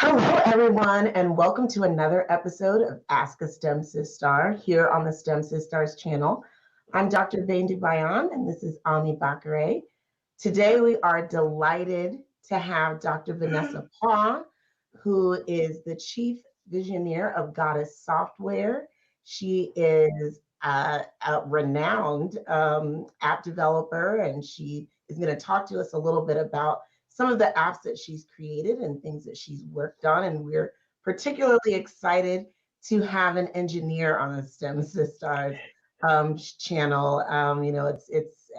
Hello, everyone, and welcome to another episode of Ask a STEM Star here on the STEM Stars channel. I'm Dr. Vain Dubayan, and this is Ami Bakare. Today, we are delighted to have Dr. Vanessa Paugh, who is the Chief Visioneer of Goddess Software. She is a renowned app developer, and she is going to talk to us a little bit about some of the apps that she's created and things that she's worked on. And we're particularly excited to have an engineer on the STEM Stars channel. It's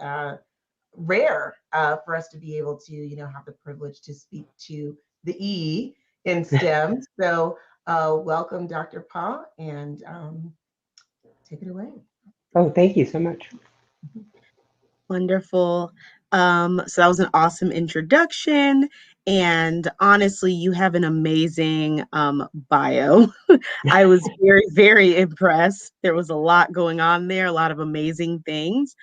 rare for us to be able to, have the privilege to speak to the E in STEM. So welcome, Dr. Paugh, and take it away. Oh, thank you so much. Wonderful. So that was an awesome introduction. And honestly, you have an amazing bio. I was very, very impressed. There was a lot going on there, a lot of amazing things.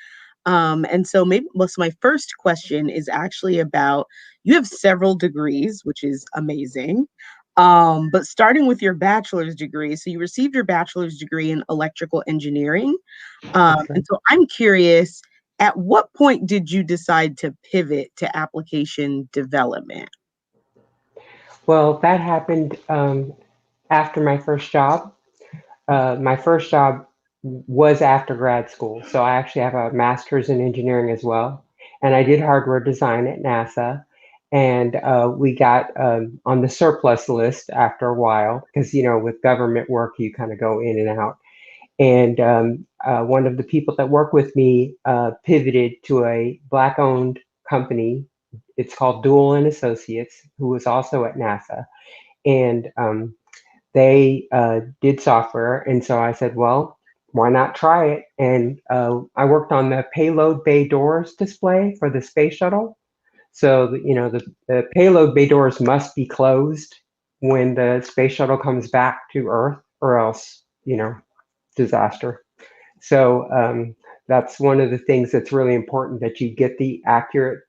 And so my first question is actually about, you have several degrees, which is amazing. But starting with your bachelor's degree, so you received your bachelor's degree in electrical engineering. And so I'm curious, at what point did you decide to pivot to application development? Well, that happened after my first job. My first job was after grad school, so I actually have a master's in engineering as well. And I did hardware design at NASA. And we got on the surplus list after a while, because, with government work, you kind of go in and out. And one of the people that work with me pivoted to a Black-owned company. It's called Dual and Associates, who was also at NASA. And they did software. And so I said, well, why not try it? And I worked on the payload bay doors display for the space shuttle. So, the payload bay doors must be closed when the space shuttle comes back to Earth, or else, disaster. So that's one of the things that's really important, that you get the accurate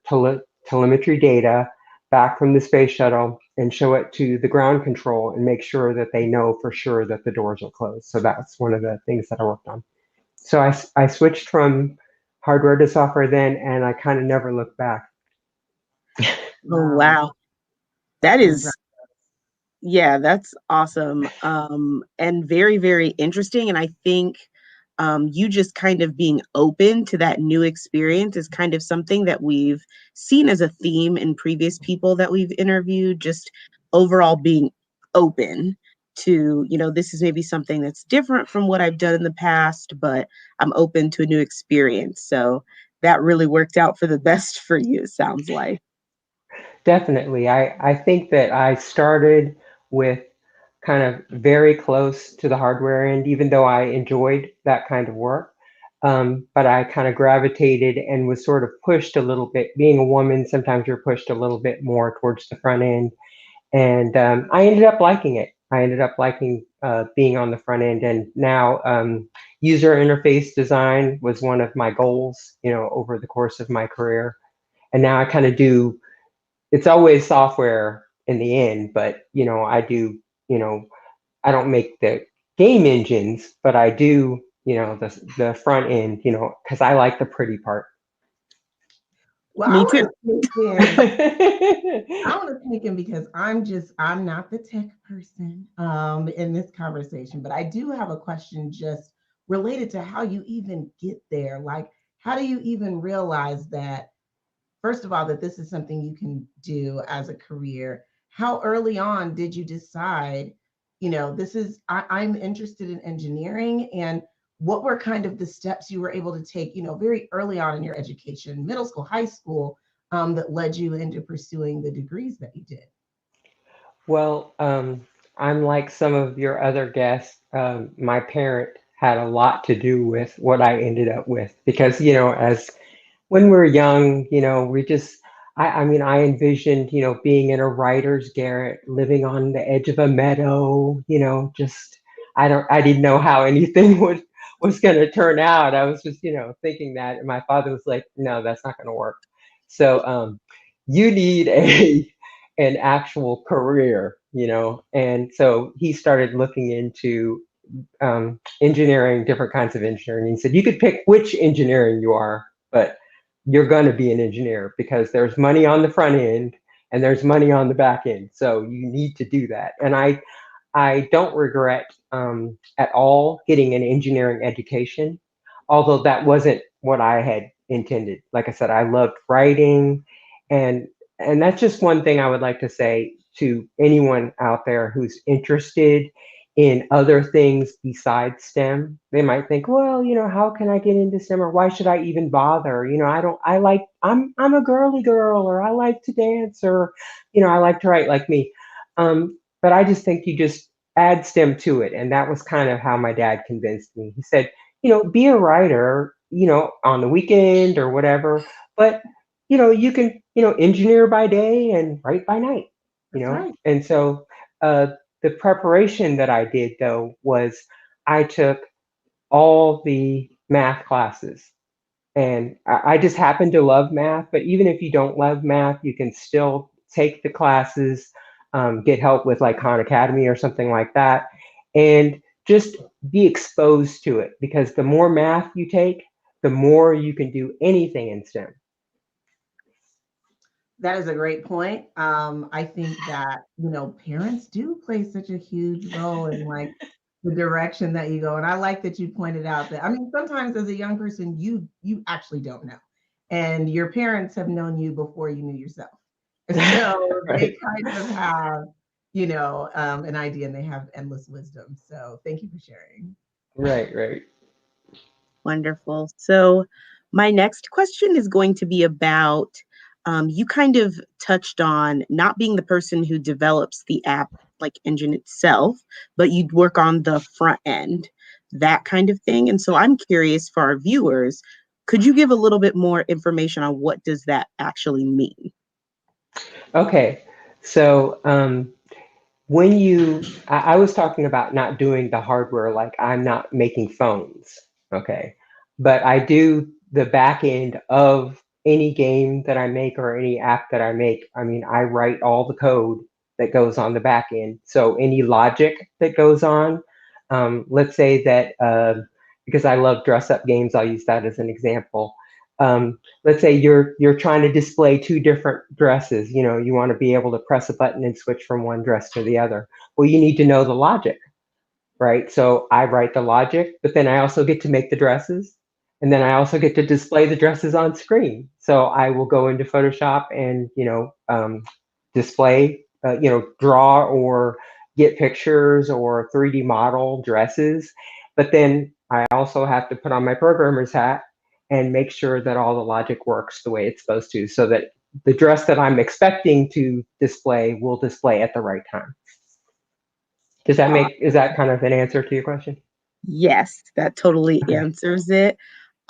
telemetry data back from the space shuttle and show it to the ground control and make sure that they know for sure that the doors are closed. So that's one of the things that I worked on. So I switched from hardware to software then, and I kind of never looked back. Oh, wow. That is, yeah, that's awesome. And very, very interesting. And I think you just kind of being open to that new experience is kind of something that we've seen as a theme in previous people that we've interviewed, just overall being open to, this is maybe something that's different from what I've done in the past, but I'm open to a new experience. So that really worked out for the best for you, it sounds like. Definitely. I think that I started with kind of very close to the hardware end, even though I enjoyed that kind of work. But I kind of gravitated and was sort of pushed a little bit. Being a woman, sometimes you're pushed a little bit more towards the front end. And I ended up liking it. I ended up liking being on the front end. And now user interface design was one of my goals, over the course of my career. And now I kind of do, it's always software in the end, but, I do, I don't make the game engines, but I do, the front end, because I like the pretty part. Well, me too. I was thinking because I'm not the tech person in this conversation, but I do have a question just related to how you even get there. Like, how do you even realize that, first of all, that this is something you can do as a career? How early on did you decide, I'm interested in engineering, and what were kind of the steps you were able to take, very early on in your education, middle school, high school, that led you into pursuing the degrees that you did? Well, I'm like some of your other guests. My parent had a lot to do with what I ended up with, because, as when we're young, we just, I mean, I envisioned, being in a writer's garret, living on the edge of a meadow, just, I didn't know how anything was going to turn out. I was just, thinking that. And my father was like, no, that's not going to work. So you need an actual career, you know. And so he started looking into engineering, different kinds of engineering. He said, you could pick which engineering you are, but you're going to be an engineer because there's money on the front end and there's money on the back end. So you need to do that. And I don't regret at all getting an engineering education, although that wasn't what I had intended. Like I said, I loved writing, and that's just one thing I would like to say to anyone out there who's interested in other things besides STEM. They might think, well, you know, how can I get into STEM, or why should I even bother? You know, I'm a girly girl, or I like to dance, or, you know, I like to write like me. But I just think you just add STEM to it. And that was kind of how my dad convinced me. He said, you know, be a writer, you know, on the weekend or whatever, but, you know, you can, you know, engineer by day and write by night, you That's know? right. And so the preparation that I did, though, was I took all the math classes. And I just happen to love math, but even if you don't love math, you can still take the classes, get help with like Khan Academy or something like that, and just be exposed to it, because the more math you take, the more you can do anything in STEM. That is a great point. I think that, you know, parents do play such a huge role in like the direction that you go. And I like that you pointed out that, I mean, sometimes as a young person, you actually don't know. And your parents have known you before you knew yourself. So they Right, kind of have, you know, an idea, and they have endless wisdom. So thank you for sharing. right, right. Wonderful. So, my next question is going to be about you kind of touched on not being the person who develops the app like engine itself, but you'd work on the front end, that kind of thing. And so, I'm curious for our viewers, could you give a little bit more information on what does that actually mean? Okay. So when I was talking about not doing the hardware, like I'm not making phones, okay, but I do the back end of any game that I make or any app that I make. I mean, I write all the code that goes on the back end. So any logic that goes on, let's say that because I love dress up games, I'll use that as an example. Let's say you're trying to display two different dresses. You know, you want to be able to press a button and switch from one dress to the other. Well, you need to know the logic, right? So I write the logic, but then I also get to make the dresses, and then I also get to display the dresses on screen. So I will go into Photoshop and, you know, display, you know, draw or get pictures or 3D model dresses. But then I also have to put on my programmer's hat and make sure that all the logic works the way it's supposed to, so that the dress that I'm expecting to display will display at the right time. Is that kind of an answer to your question? Yes, that totally Okay. answers it.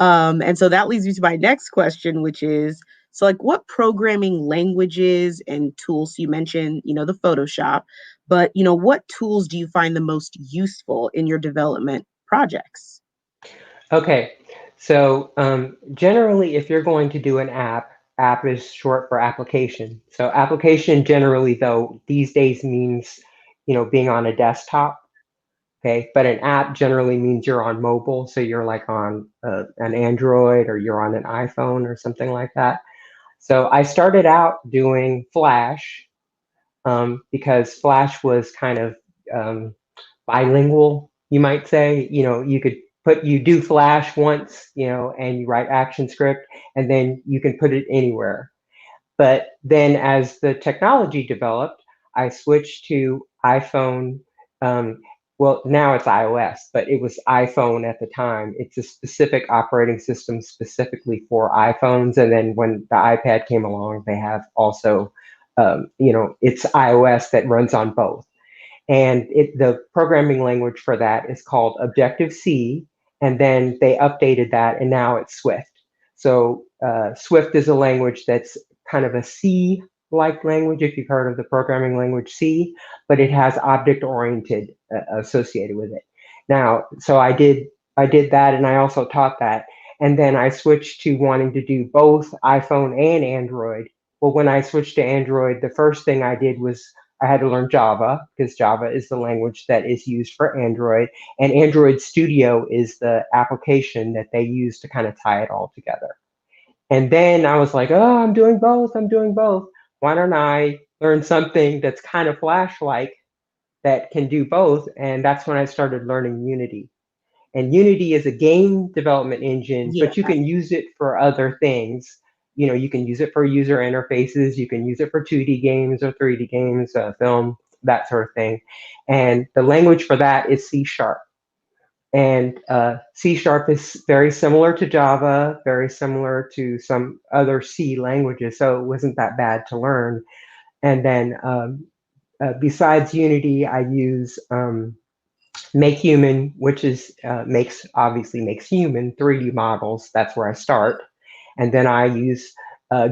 And so that leads me to my next question, which is, so like what programming languages and tools, you mentioned, you know, the Photoshop, but you know, what tools do you find the most useful in your development projects? Okay. So generally, if you're going to do an app is short for application. So application generally, though, these days means, you know, being on a desktop. Okay, but an app generally means you're on mobile, so you're like on an Android or you're on an iPhone or something like that. So I started out doing Flash because Flash was kind of bilingual, you might say. You know, you do Flash once, you know, and you write ActionScript, and then you can put it anywhere. But then as the technology developed, I switched to iPhone. Um, well, now it's iOS, but it was iPhone at the time. It's a specific operating system specifically for iPhones. And then when the iPad came along, they have also, you know, it's iOS that runs on both. And the programming language for that is called Objective-C. And then they updated that, and now it's Swift. So Swift is a language that's kind of a C-like language, if you've heard of the programming language C, but it has object-oriented associated with it. Now, so I did that, and I also taught that. And then I switched to wanting to do both iPhone and Android. Well, when I switched to Android, the first thing I did was I had to learn Java, because Java is the language that is used for Android, and Android Studio is the application that they use to kind of tie it all together. And then I was like, oh, I'm doing both. I'm doing both. Why don't I learn something that's kind of Flash-like that can do both? And that's when I started learning Unity. And Unity is a game development engine, Yeah. but you can use it for other things. You know, you can use it for user interfaces. You can use it for 2D games or 3D games, film, that sort of thing. And the language for that is C#. And C# is very similar to Java, very similar to some other C languages, so it wasn't that bad to learn. And then besides Unity, I use Make Human, which is obviously makes human 3D models. That's where I start. And then I use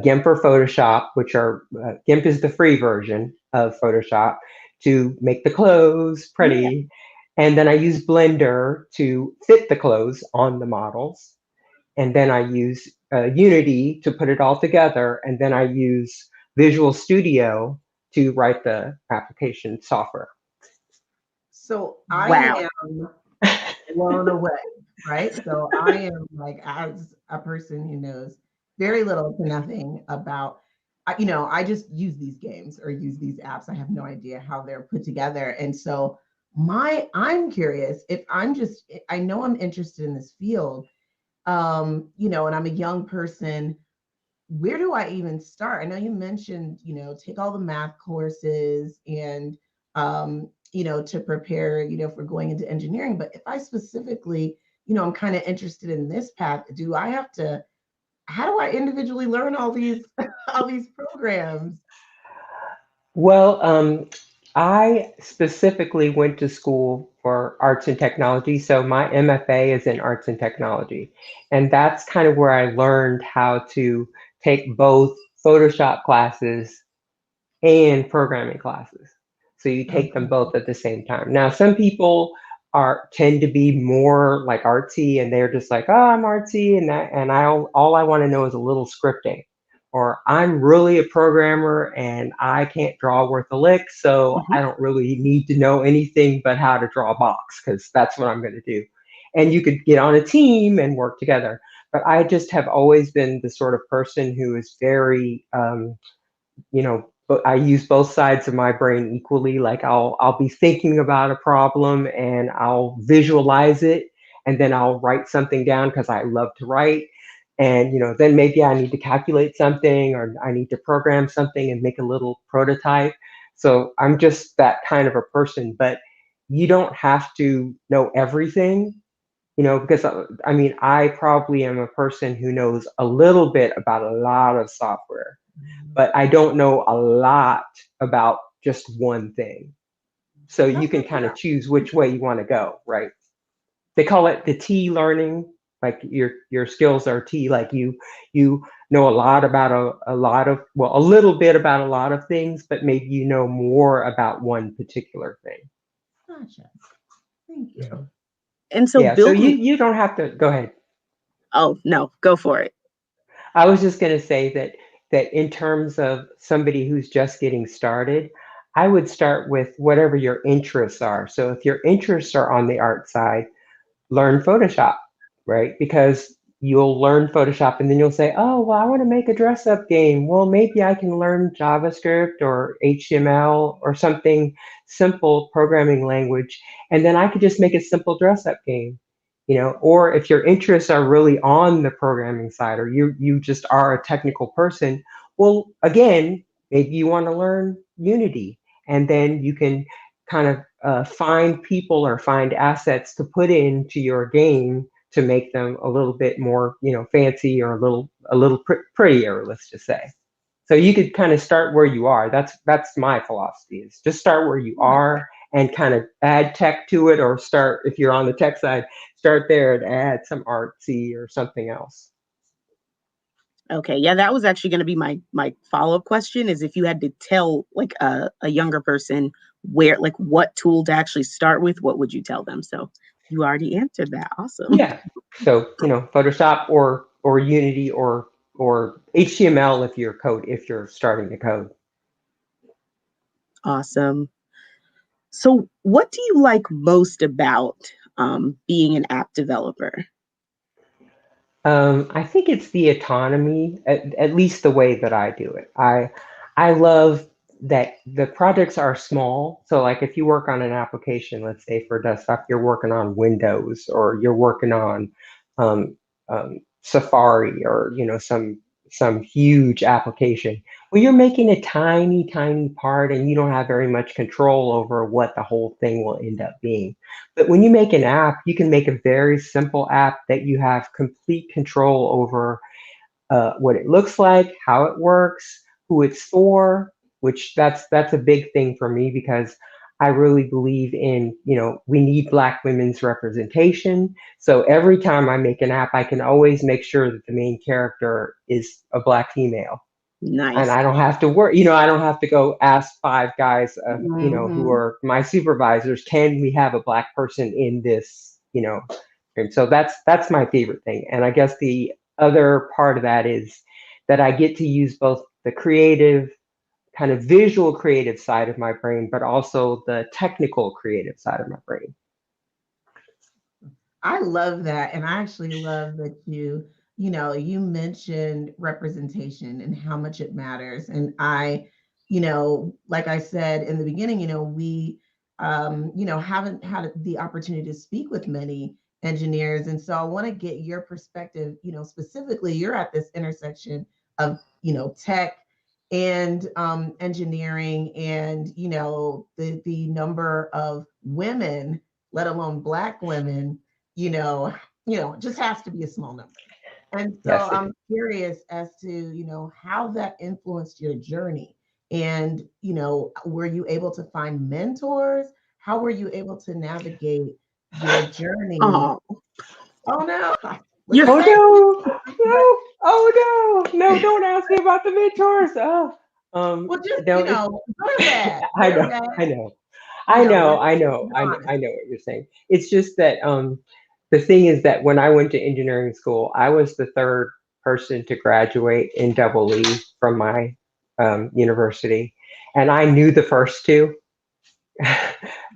GIMP or Photoshop, which are GIMP is the free version of Photoshop to make the clothes pretty. Yeah. And then I use Blender to fit the clothes on the models. And then I use Unity to put it all together. And then I use Visual Studio to write the application software. So I am blown away, right? So I am like, as a person who knows very little to nothing about, you know, I just use these games or use these apps. I have no idea how they're put together. And so I'm curious if I know I'm interested in this field, you know, and I'm a young person. Where do I even start? I know you mentioned, you know, take all the math courses and, you know, to prepare, you know, for going into engineering. But if I specifically, you know, I'm kind of interested in this path, how do I individually learn all these, all these programs? Well, I specifically went to school for arts and technology. So my MFA is in arts and technology. And that's kind of where I learned how to take both Photoshop classes and programming classes. So you take them both at the same time. Now, some people tend to be more like artsy, and they're just like, oh, I'm artsy, and all I want to know is a little scripting. Or I'm really a programmer and I can't draw worth a lick, so I don't really need to know anything but how to draw a box, because that's what I'm going to do. And you could get on a team and work together. But I just have always been the sort of person who is very, you know, but I use both sides of my brain equally. Like I'll be thinking about a problem and I'll visualize it, and then I'll write something down because I love to write. And, you know, then maybe I need to calculate something, or I need to program something and make a little prototype. So I'm just that kind of a person. But you don't have to know everything, you know, because I mean, I probably am a person who knows a little bit about a lot of software, but I don't know a lot about just one thing. So you can kind of choose which way you want to go, right? They call it the T learning, like your skills are T, like you know a lot about a little bit about a lot of things, but maybe you know more about one particular thing. Gotcha. Thank you. And so yeah, so you don't have to go ahead. Oh, no, go for it. I was just going to say that in terms of somebody who's just getting started, I would start with whatever your interests are. So if your interests are on the art side, learn Photoshop, right? Because you'll learn Photoshop and then you'll say, oh, well, I want to make a dress up game. Well, maybe I can learn JavaScript or HTML or something simple programming language, and then I could just make a simple dress up game. You know, or if your interests are really on the programming side, or you just are a technical person, well, again, maybe you want to learn Unity, and then you can kind of find people or find assets to put into your game to make them a little bit more, you know, fancy, or a little prettier, let's just say. So you could kind of start where you are. That's my philosophy, is just start where you are and kind of add tech to it, or start, if you're on the tech side, start there and add some artsy or something else. Okay, yeah, that was actually going to be my follow-up question, is if you had to tell like a younger person what tool to actually start with, what would you tell them? So you already answered that. Awesome. Yeah. So, you know, Photoshop or Unity or or HTML if you're starting to code. Awesome. So what do you like most about being an app developer? I think it's the autonomy, at least the way that I do it. I love that the projects are small. So like if you work on an application, let's say for desktop, you're working on Windows or you're working on um, Safari or some huge application. Well, you're making a tiny, tiny part and you don't have very much control over what the whole thing will end up being. But when you make an app, you can make a very simple app that you have complete control over what it looks like, how it works, who it's for, which that's a big thing for me because I really believe in, we need Black women's representation. So every time I make an app, I can always make sure that the main character is a Black female. Nice. And I don't have to work, I don't have to go ask 5 guys, who are my supervisors, can we have a Black person in this, and so that's my favorite thing. And I guess the other part of that is that I get to use both the creative, kind of visual creative side of my brain, but also the technical creative side of my brain. I love that. And I actually love that you mentioned representation and how much it matters. And like I said in the beginning, we, haven't had the opportunity to speak with many engineers. And so I want to get your perspective, specifically, you're at this intersection of, tech and engineering and, the number of women, let alone Black women, just has to be a small number. And so Yes. I'm curious as to, how that influenced your journey. And, were you able to find mentors? How were you able to navigate your journey? Oh, Oh no. Oh no, don't ask me about the mentors. Well, just, no, good or bad. I Good or know, bad. I know, Be I honest. know what you're saying. It's just that the thing is that when I went to engineering school, I was the third person to graduate in double E from my university, and I knew the first two.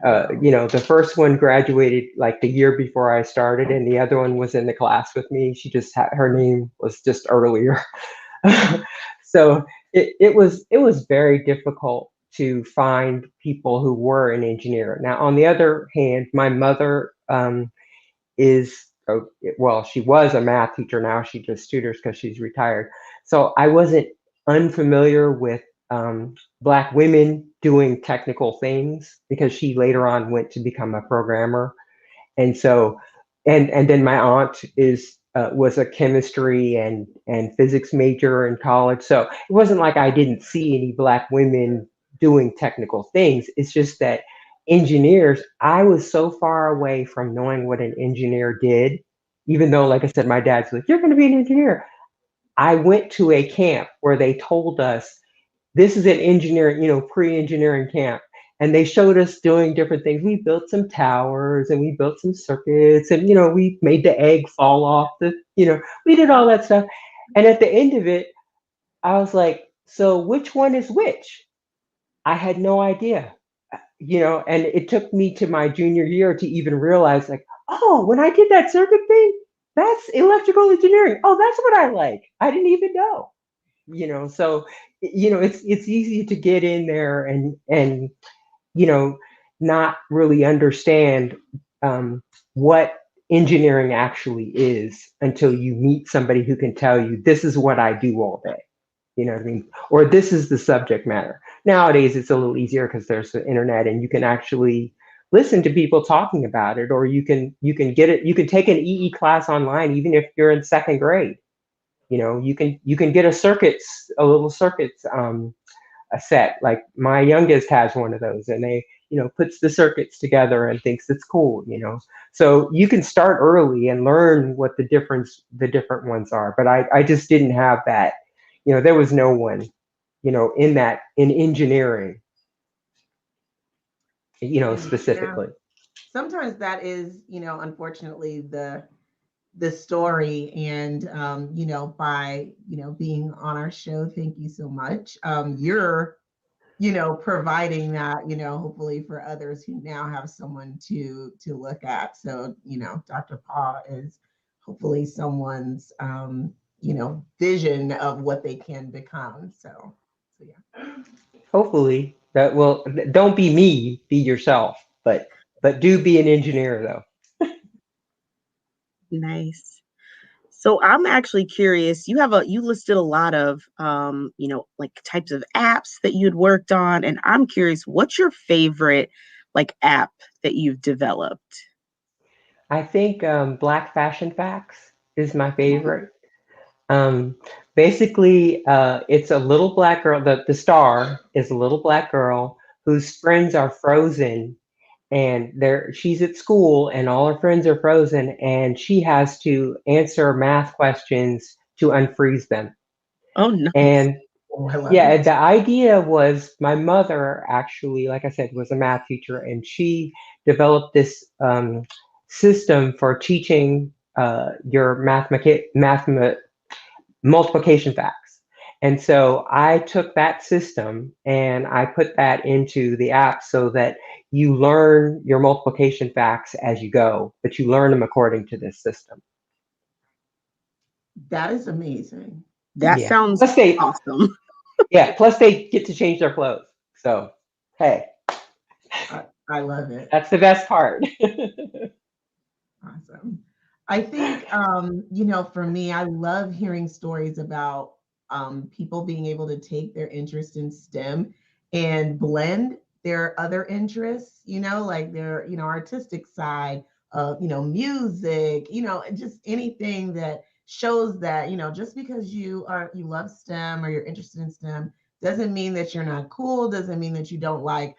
The first one graduated like the year before I started, and the other one was in the class with me. She just had, her name was just earlier. So it was very difficult to find people who were an engineer. Now, on the other hand, my mother she was a math teacher. Now she just tutors because she's retired. So I wasn't unfamiliar with Black women doing technical things because she later on went to become a programmer. And so, and then my aunt was a chemistry and physics major in college. So it wasn't like I didn't see any Black women doing technical things. It's just that engineers, I was so far away from knowing what an engineer did, even though, like I said, my dad's like, you're going to be an engineer. I went to a camp where they told us this is an engineering, pre-engineering camp. And they showed us doing different things. We built some towers and we built some circuits and, we made the egg fall off we did all that stuff. And at the end of it, I was like, so which one is which? I had no idea, and it took me to my junior year to even realize like, oh, when I did that circuit thing, that's electrical engineering. Oh, that's what I like. I didn't even know. So it's easy to get in there and not really understand what engineering actually is until you meet somebody who can tell you this is what I do all day. You know what I mean? Or this is the subject matter. Nowadays it's a little easier because there's the internet and you can actually listen to people talking about it, or you can get it, you can take an EE class online even if you're in second grade. You can get a little circuits a set. Like my youngest has one of those, and they puts the circuits together and thinks it's cool. So you can start early and learn what the different ones are. But I just didn't have that. There was no one in engineering specifically. Sometimes that is, unfortunately, the the story, and by being on our show, thank you so much. You're providing that, hopefully for others who now have someone to look at. So, Dr. Paugh is hopefully someone's, vision of what they can become. So yeah. Hopefully that will, don't be me, be yourself, but do be an engineer though. Nice. So I'm actually curious. You listed a lot of like types of apps that you'd worked on, and I'm curious, what's your favorite like app that you've developed? I think BlackFashionFacts is my favorite. Um, Basically, it's a little black girl. The star is a little black girl whose friends are frozen, and she's at school, and all her friends are frozen, and she has to answer math questions to unfreeze them. Oh, nice. And Oh, I love yeah, it. the idea was my mother actually, like I said, was a math teacher, and she developed this system for teaching your multiplication facts. And so I took that system and I put that into the app so that you learn your multiplication facts as you go, but you learn them according to this system. That is amazing. That Yeah. sounds awesome. Yeah, plus they get to change their clothes. So, hey. I love it. That's the best part. Awesome. I think, for me, I love hearing stories about people being able to take their interest in STEM and blend their other interests, like their, artistic side of, music, just anything that shows that, just because you love STEM or you're interested in STEM doesn't mean that you're not cool, doesn't mean that you don't like,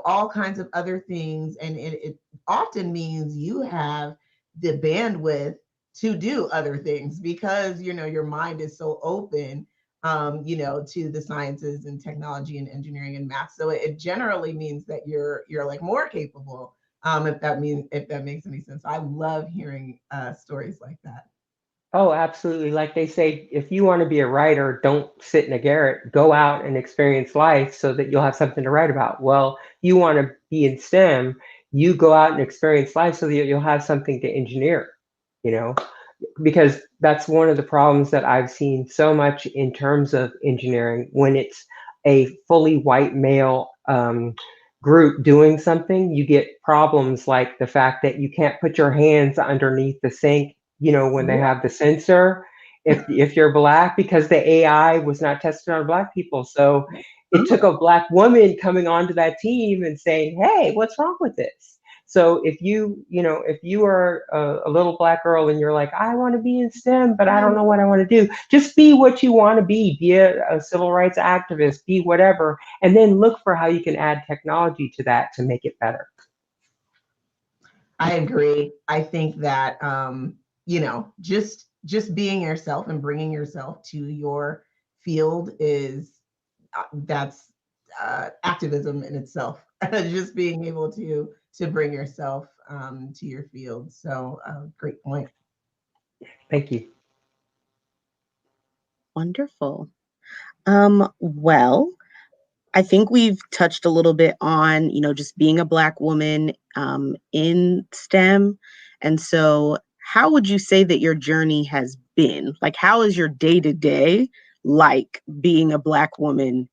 all kinds of other things. And it often means you have the bandwidth to do other things because your mind is so open to the sciences and technology and engineering and math. So it generally means that you're like more capable, if that makes any sense. I love hearing stories like that. Oh, absolutely. Like they say, if you want to be a writer, don't sit in a garret, go out and experience life so that you'll have something to write about. Well, you want to be in STEM, you go out and experience life so that you'll have something to engineer, because that's one of the problems that I've seen so much in terms of engineering. When it's a fully white male group doing something, you get problems like the fact that you can't put your hands underneath the sink, when they have the sensor, if you're black, because the AI was not tested on black people. So it took a black woman coming onto that team and saying, hey, what's wrong with this? So if you are a little black girl and you're like, I want to be in STEM, but I don't know what I want to do, just be what you want to be a civil rights activist, be whatever, and then look for how you can add technology to that to make it better. I agree. I think that, just being yourself and bringing yourself to your field that's activism in itself. Just being able to bring yourself to your field. So great point. Thank you. Wonderful. Well, I think we've touched a little bit on, just being a Black woman in STEM. And so, how would you say that your journey has been? Like, how is your day to day like being a Black woman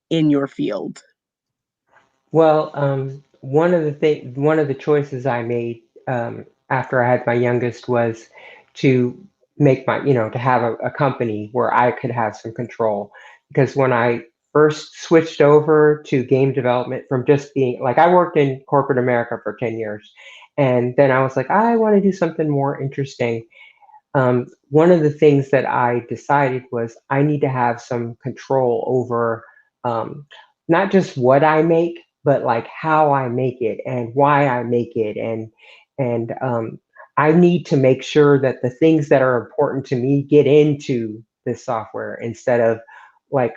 in your field? Well, one of the choices I made after I had my youngest was to make to have a company where I could have some control. Because when I first switched over to game development from just being like, I worked in corporate America for 10 years, and then I was like, I want to do something more interesting. One of the things that I decided was I need to have some control over not just what I make, but like how I make it and why I make it, and I need to make sure that the things that are important to me get into this software instead of like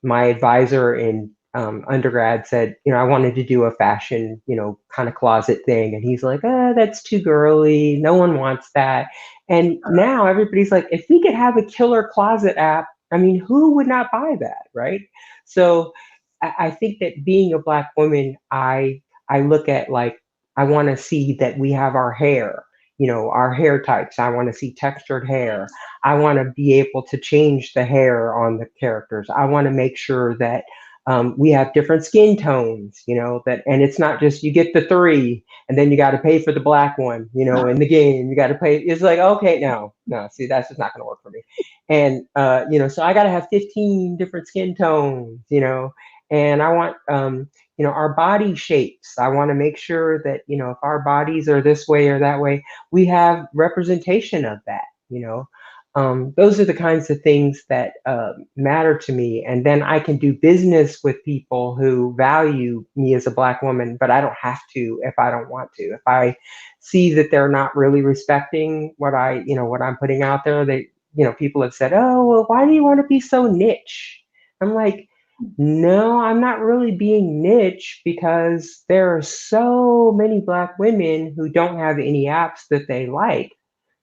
my advisor in undergrad said, I wanted to do a fashion, kind of closet thing, and he's like, that's too girly, no one wants that. And now everybody's like, if we could have a killer closet app, I mean, who would not buy that, right? So I think that being a Black woman, I look at like, I want to see that we have our hair, our hair types. I want to see textured hair. I want to be able to change the hair on the characters. I want to make sure that we have different skin tones, that, and it's not just you get the 3 and then you got to pay for the black one, in the game, you got to pay. It's like, okay, no, see, that's just not going to work for me. And, so I got to have 15 different skin tones, and I want, our body shapes. I want to make sure that, if our bodies are this way or that way, we have representation of that, those are the kinds of things that matter to me. And then I can do business with people who value me as a Black woman, but I don't have to if I don't want to. If I see that they're not really respecting what what I'm putting out there, people have said, oh, well, why do you want to be so niche? I'm like, no, I'm not really being niche because there are so many Black women who don't have any apps that they like.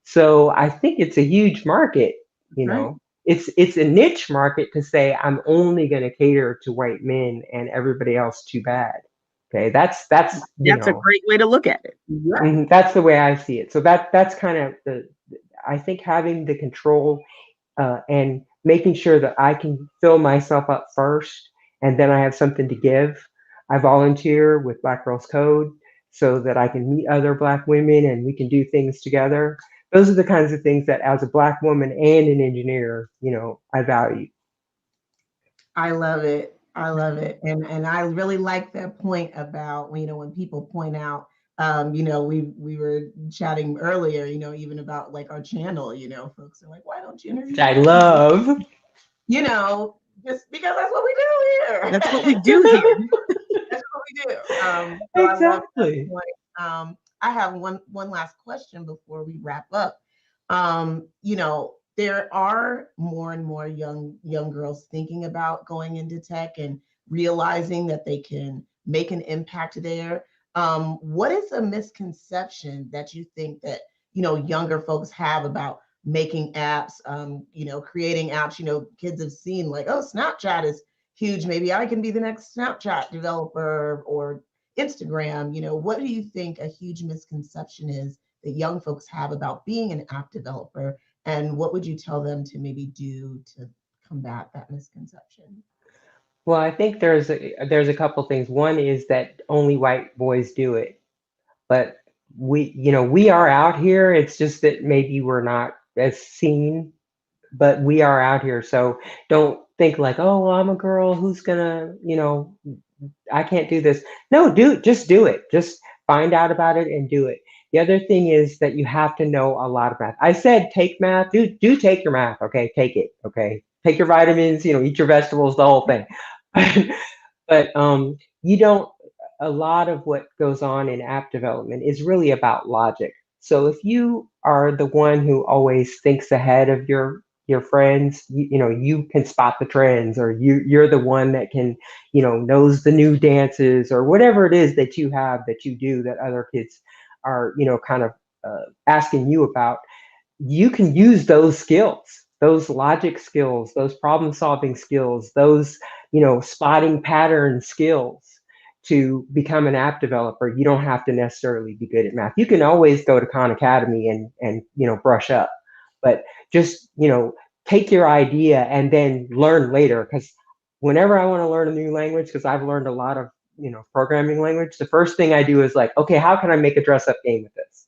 So I think it's a huge market, Right. It's a niche market to say I'm only going to cater to white men and everybody else too bad. Okay, that's That's a great way to look at it. That's the way I see it. So that's kind of I think having the control and making sure that I can fill myself up first, and then I have something to give. I volunteer with Black Girls Code so that I can meet other Black women and we can do things together. Those are the kinds of things that, as a Black woman and an engineer, I value. I love it. I love it. And I really like that point about, when people point out, we were chatting earlier, even about like our channel, folks are like, why don't you interview? I love. Just because that's what we do here. That's what we do here. That's what we do. So Exactly. I have one last question before we wrap up. There are more and more young girls thinking about going into tech and realizing that they can make an impact there. What is a misconception that you think that younger folks have about making apps, creating apps? Kids have seen like, oh, Snapchat is huge. Maybe I can be the next Snapchat developer or Instagram. What do you think a huge misconception is that young folks have about being an app developer? And what would you tell them to maybe do to combat that misconception? Well, I think there's a couple things. One is that only white boys do it, but we are out here. It's just that maybe we're not as seen, but we are out here. So don't think like, oh, well, I'm a girl who's gonna, I can't do this. No, just do it. Just find out about it and do it. The other thing is that you have to know a lot of math. I said take math. Do take your math. Okay, take it. Okay, take your vitamins. Eat your vegetables. The whole thing. But you don't. A lot of what goes on in app development is really about logic. So if you are the one who always thinks ahead of your friends, you can spot the trends, or you're the one that can, knows the new dances or whatever it is that you have that you do that other kids are, kind of asking you about. You can use those skills, those logic skills, those problem solving skills, those, spotting pattern skills to become an app developer. You don't have to necessarily be good at math. You can always go to Khan Academy and brush up, but just, take your idea and then learn later. Because whenever I want to learn a new language, because I've learned a lot of, programming language, the first thing I do is like, okay, how can I make a dress up game with this?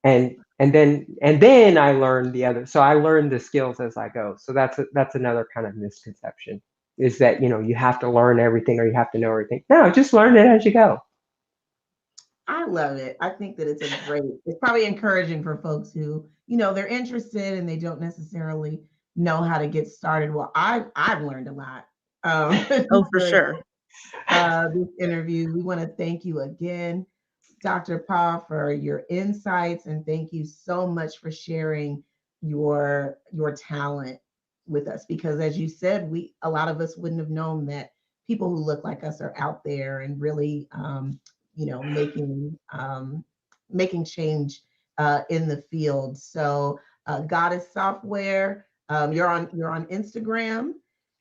And then I learn the other. So I learn the skills as I go. So that's another kind of misconception, is that, you have to learn everything or you have to know everything. No, just learn it as you go. I love it. I think that it's probably encouraging for folks who, they're interested and they don't necessarily know how to get started. Well, I've learned a lot. Oh, for sure. This interview. We want to thank you again, Dr. Paugh, for your insights, and thank you so much for sharing your talent with us. Because as you said, a lot of us wouldn't have known that people who look like us are out there and really, making change in the field. So Goddess Software, you're on Instagram.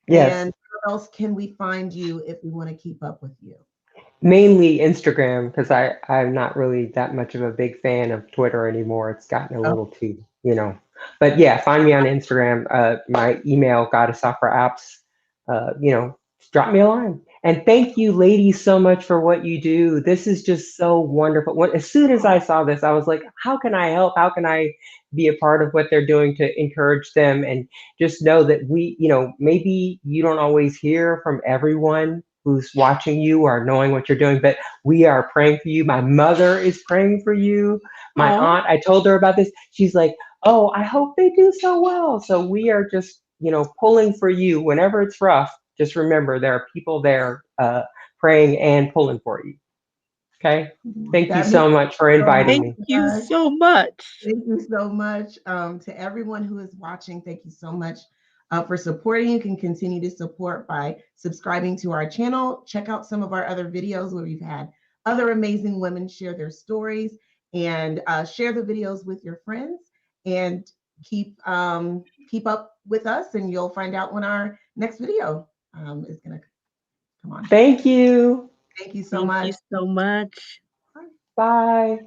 Yes. And where else can we find you if we want to keep up with you? Mainly Instagram, because I'm not really that much of a big fan of Twitter anymore. It's gotten a little too, But yeah, find me on Instagram. My email, goddesssoftwareapps. Drop me a line. And thank you, ladies, so much for what you do. This is just so wonderful. As soon as I saw this, I was like, how can I help? How can I be a part of what they're doing to encourage them? And just know that maybe you don't always hear from everyone who's watching you or knowing what you're doing, but we are praying for you. My mother is praying for you. My aunt, I told her about this. She's like, oh, I hope they do so well. So we are just, pulling for you. Whenever it's rough, just remember there are people there praying and pulling for you. Okay? Thank you so much for inviting me. Thank you so much. Thank you so much to everyone who is watching. Thank you so much for supporting. You can continue to support by subscribing to our channel. Check out some of our other videos where we've had other amazing women share their stories, and share the videos with your friends, and keep up with us, and you'll find out when our next video is going to come on. Thank you. Thank you so much. Thank you so much. Bye.